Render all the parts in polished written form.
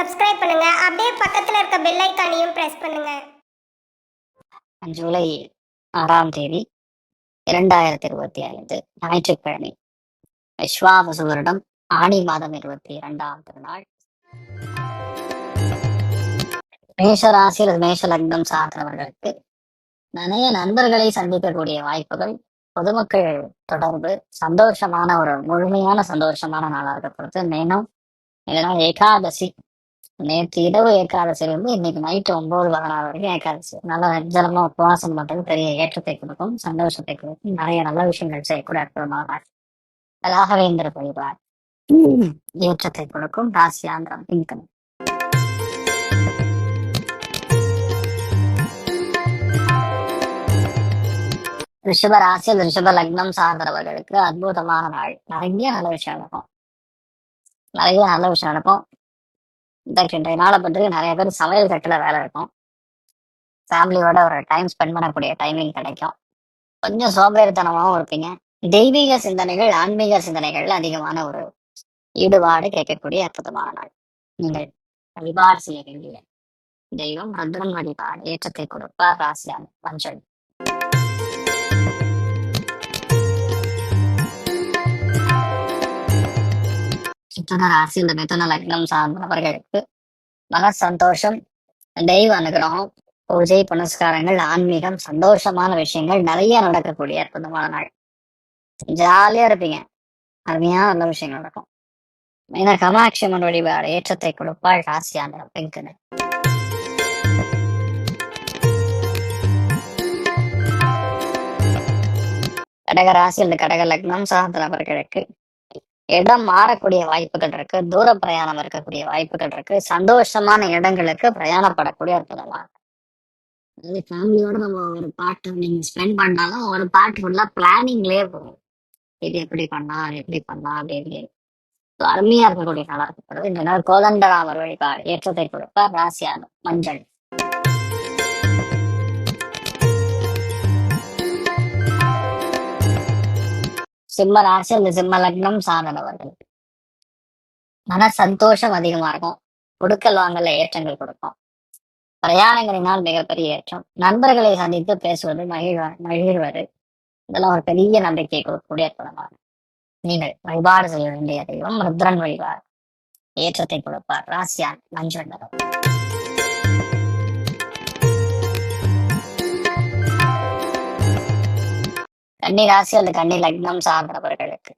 Subscribe பண்ணுங்க. அப்படியே பக்கத்துல இருக்க பெல் ஐகானையும் பிரஸ் பண்ணுங்க. ஜூலை 6ஆம் தேதி 2025 ஞாயிற்றுக்கிழமை. விஸ்வாவசு வருடம் ஆணி மாதம் 22ஆம் திருநாள். மேஷ ராசி அல்லது மேஷ லக்னம் சார்ந்தவர்களுக்கு நிறைய நண்பர்களை சந்திக்கக்கூடிய வாய்ப்புகள், பொதுமக்கள் தொடர்பு, சந்தோஷமான ஒரு முழுமையான சந்தோஷமான நாளாக இருக்கப்படுது. மேலும் இதனால் ஏகாதசி, நேற்று இரவு ஏகாதசி இருந்து இன்னைக்கு நைட்டு 9:16 வரைக்கும் ஏகாதசி. நல்லா நிர்ஜலமா உபவாசம் பண்றது பெரிய ஏற்றத்தை கொடுக்கும், சந்தோஷத்தை கொடுக்கும், நிறைய நல்ல விஷயங்கள் செய்யக்கூடிய அற்புதமான நாள். ராகவேந்திர வழிபாடு ஏற்றத்தை கொடுக்கும். ராசியாந்திரம் பிங்கன். ரிஷப ராசி, ரிஷப லக்னம் சார்ந்தவர்களுக்கு அற்புதமான நாள். நிறைய நல்ல விஷயம் நடக்கும். இன்றைய நாளை பற்றி நிறைய பேர் சமையல் கட்டுல வேலை இருக்கும். ஃபேமிலியோட ஒரு டைம் ஸ்பெண்ட் பண்ணக்கூடிய டைமிங் கிடைக்கும். கொஞ்சம் சோம்பேறித்தனமாகவும் இருப்பீங்க. தெய்வீக சிந்தனைகள், ஆன்மீக சிந்தனைகள்ல அதிகமான ஒரு ஈடுபாடு கேட்கக்கூடிய அற்புதமான நாள். நீங்கள் வழிபாடு செய்ய வேண்டிய தெய்வம் ருத்ரன் வழிபாடு ஏற்றத்தை கொடுப்பார். ராசியான மஞ்சள். மிதுன ராசி, இந்த மிதுன லக்னம் சார்ந்தவர்களுக்கு மன சந்தோஷம், தெய்வ அனுகிரகம், பூஜை புனஸ்காரங்கள், ஆன்மீகம், சந்தோஷமான விஷயங்கள் நிறைய நடக்கக்கூடிய அற்புதமான நாள். ஜாலியா இருப்பீங்க. அருமையான நல்ல விஷயங்கள் நடக்கும். மெயினா காமாட்சி அம்மன் வழிபாடு ஏற்றத்தை கொடுப்பாள். ராசியான பெண்கணு. கடக ராசி அல்லது கடக லக்னம் சார்ந்தவர்களுக்கு இடம் மாறக்கூடிய வாய்ப்புகள் இருக்கு. தூர பிரயாணம் இருக்கக்கூடிய வாய்ப்புகள் இருக்கு. சந்தோஷமான இடங்களுக்கு பிரயாணப்படக்கூடிய அற்புதமான ஃபேமிலியோட நம்ம ஒரு பாட்டு நீங்க ஸ்பெண்ட் பண்ணாலும் ஒரு பாட்டு ஃபுல்லா பிளானிங்லயே போகும். இது எப்படி பண்ணலாம் அப்படின்னு அருமையா இருக்கக்கூடிய நாளா இருக்கப்படுது. இந்த நாள் கோதண்டராமர் வழிபாடு ஏற்றத்தை கொடுப்பார். ராசியான மஞ்சள். சிம்ம ராசி அந்த சிம்ம லக்னம் சார்ந்தவர்கள் மன சந்தோஷம் அதிகமா இருக்கும். கொடுக்கல் வாங்கல ஏற்றங்கள் கொடுக்கும். பிரயாணங்களினால் மிகப்பெரிய ஏற்றம். நண்பர்களை சந்தித்து பேசுவது, மகிழ்வது, இதெல்லாம் ஒரு பெரிய நம்பிக்கை கொடுக்கக்கூடிய அற்புதமான. நீங்கள் வழிபாடு செய்ய வேண்டிய தெய்வம் ருத்ரன் வழிபாடு ஏற்றத்தை கொடுப்பார். ராசியான் மஞ்சள் நிறம். கன்னி ராசி அல்லது கன்னி லக்னம் சார்ந்தவர்களுக்கு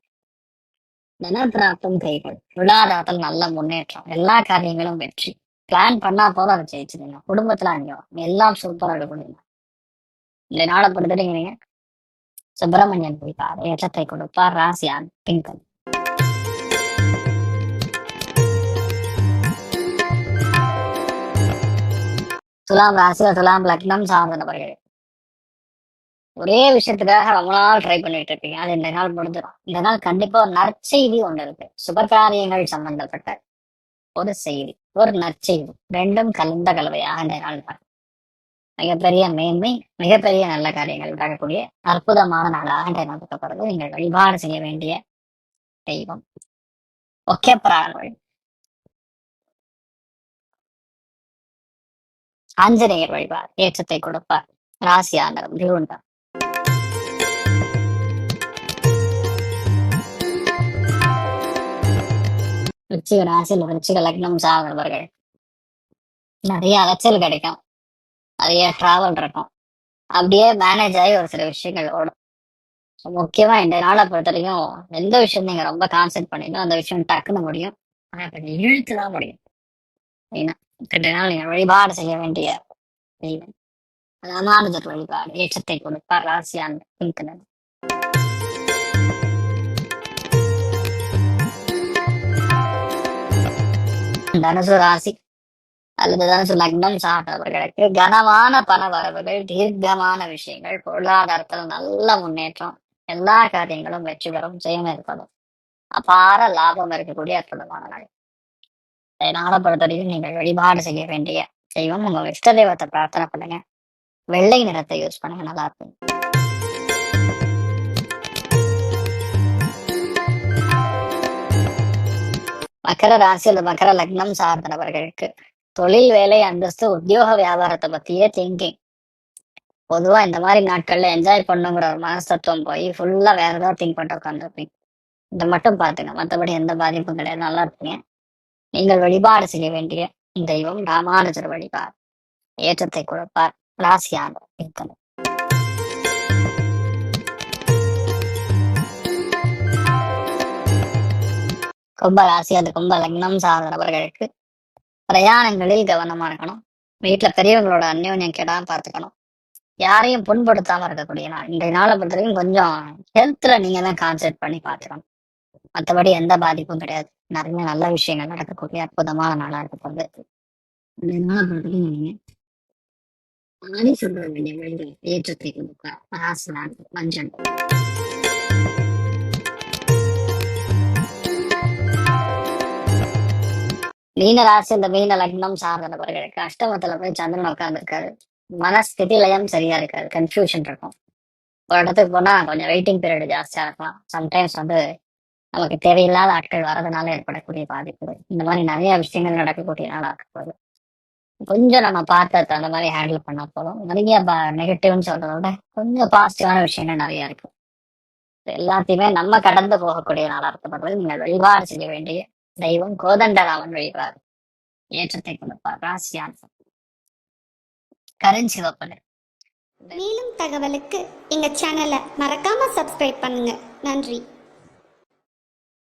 தனப்பிராப்தம் கைகள், பொருளாதாரத்தில் நல்ல முன்னேற்றம், எல்லா காரியங்களும் வெற்றி. பிளான் பண்ணா போதும் அதை ஜெயிச்சிருங்க. குடும்பத்துல அங்கேயும் எல்லாம் சூப்பராக இருக்கணும். இந்த நாளை பொறுத்தவரைக்கும் நீங்க சுப்பிரமணியன் போய்ப்பார் ஏற்றத்தை கொடுப்பார். ராசியான் பிங்கன். துலாம் ராசி, துலாம் லக்னம் சார்ந்தவர்கள் ஒரே விஷயத்துக்காக ரொம்ப நாள் ட்ரை பண்ணிட்டு இருப்பீங்க. அது இந்த நாள் முடிஞ்சிடும். இந்த நாள் கண்டிப்பா ஒரு நற்செய்தி ஒண்ணு இருக்கு. சுபகாரியங்கள் சம்பந்தப்பட்ட ஒரு செய்தி, ஒரு நற்செய்தி, ரெண்டும் கலந்த கலவையாக இந்த நாள் மிகப்பெரிய மேன்மை, மிகப்பெரிய நல்ல காரியங்கள் நடக்கக்கூடிய அற்புதமான நாளாக இந்த நாள் இருக்கப்படுறது. நீங்கள் வழிபாடு செய்ய வேண்டிய தெய்வம் ஒக்கே பிராணங்கள் ஆஞ்சநேயர் வழிபாடு ஏற்றத்தை கொடுப்பார். ராசியாண்டவர் திருவண்டா. விருச்சிக ராசி, விருச்சிக லக்னம் சார்ந்தவர்கள் நிறைய அலைச்சல் கிடைக்கும். நிறைய டிராவல் இருக்கும். அப்படியே மேனேஜ் ஆகி ஒரு சில விஷயங்கள் ஓடும். முக்கியமா இந்த நாளை பொறுத்தவரைக்கும் எந்த விஷயம் நீங்க ரொம்ப கான்சென்ட் பண்ணிட்டோம் அந்த விஷயம் டக்குன்னு முடியும். ஆனா கொஞ்சம் இழுத்துதான் முடியும். ரெண்டு நாள் நீங்க வழிபாடு செய்ய வேண்டிய தெய்வம் ராமானுஜர் வழிபாடு ஏற்றத்தை கொடுப்பார். ராசியான் பிங்கன். தனுசு ராசி அல்லது தனுசு லக்னம் சார்ந்தவர்களுக்கு கனமான பண வரவுகள், தீர்க்கமான விஷயங்கள், பொருளாதாரத்தில் நல்ல முன்னேற்றம், எல்லா காரியங்களும் வெற்றி பெறும், ஜெயம் ஏற்படும், அபார லாபம் இருக்கக்கூடிய அற்புதமான நாள். நாளை பொறுத்தவரைக்கும் நீங்கள் வழிபாடு செய்ய வேண்டிய தெய்வம் உங்க இஷ்ட தெய்வத்தை பிரார்த்தனை பண்ணுங்க. வெள்ளை நிறத்தை யூஸ் பண்ணுங்க, நல்லா இருக்கும். மகர ராசி அல்லது மகர லக்னம் சார்ந்த நபர்களுக்கு தொழில், வேலை, அந்தஸ்து, உத்தியோக, வியாபாரத்தை பத்தியே திங்கிங். பொதுவா இந்த மாதிரி நாட்கள்ல என்ஜாய் பண்ணுங்கிற ஒரு மனசத்துவம் போய் ஃபுல்லா வேற ஏதாவது திங்க் பண்ணிட்டு உட்காந்துருப்பீங்க. இதை மட்டும் பாத்துங்க, மற்றபடி எந்த பாதிப்பும் கிடையாது, நல்லா இருப்பீங்க. நீங்கள் வழிபாடு செய்ய வேண்டிய தெய்வம் ராமானுஜர் வழிபாடு ஏற்றத்தை கொடுப்பார். ராசியாக இருக்கணும். கும்ப ராசி அது கும்ப லக்னம் சார்ந்த நபர்களுக்கு பிரயாணங்களில் கவனமா இருக்கணும். வீட்டுல பெரியவங்களோட அந்யோன்யம் கெடாம பார்த்துக்கணும். யாரையும் புண்படுத்தாம இருக்கக்கூடிய நாள். இன்றைய நாளை பொறுத்த வரைக்கும் கொஞ்சம் ஹெல்த்ல நீங்க தான் கான்சென்ட்ரேட் பண்ணி பார்த்துக்கணும். மற்றபடி எந்த பாதிப்பும் கிடையாது. நிறைய நல்ல விஷயங்கள் நடக்கக்கூடிய அற்புதமான நாளா இருக்க போகுது. இன்றைய நாளை பொறுத்த வரைக்கும் நீங்க ஆணி சொல்ல வேண்டிய வழிகள் ஏற்றத்தை கொடுக்க ராசி நாள் மஞ்சள். மீன ராசி அந்த மீன லக்னம் சார்ந்த நபர்களுக்கு அஷ்டமத்துல போய் சந்திரன் உட்கார்ந்துருக்காரு. மனஸ்திதி லயம் சரியா இருக்காது, கன்ஃபியூஷன் இருக்கும். ஒரு இடத்துக்கு போனா கொஞ்சம் வெயிட்டிங் பீரியட் ஜாஸ்தியா இருக்கலாம். சம்டைம்ஸ் நமக்கு தேவையில்லாத ஆட்கள் வரதுனால ஏற்படக்கூடிய பாதிப்புகள், இந்த மாதிரி நிறைய விஷயங்கள் நடக்கக்கூடிய நாளா இருக்க. கொஞ்சம் நம்ம பார்த்து அந்த மாதிரி ஹேண்டில் பண்ணா போதும். நிறைய நெகட்டிவ்னு சொல்றத விட கொஞ்சம் பாசிட்டிவான விஷயங்கள் நிறைய இருக்கு. எல்லாத்தையுமே நம்ம கடந்து போகக்கூடிய நாளா இருக்கப்படுறது. நீங்கள் வழிபாடு செய்ய வேண்டிய தெய்வம் கோதண்டராமன் வழிபாடு ஏற்றத்தை கொடுப்பார். ராசியான் கருஞ்சிவப்பனர். மேலும் தகவலுக்கு எங்க சேனலை மறக்காம சப்ஸ்கிரைப் பண்ணுங்க. நன்றி.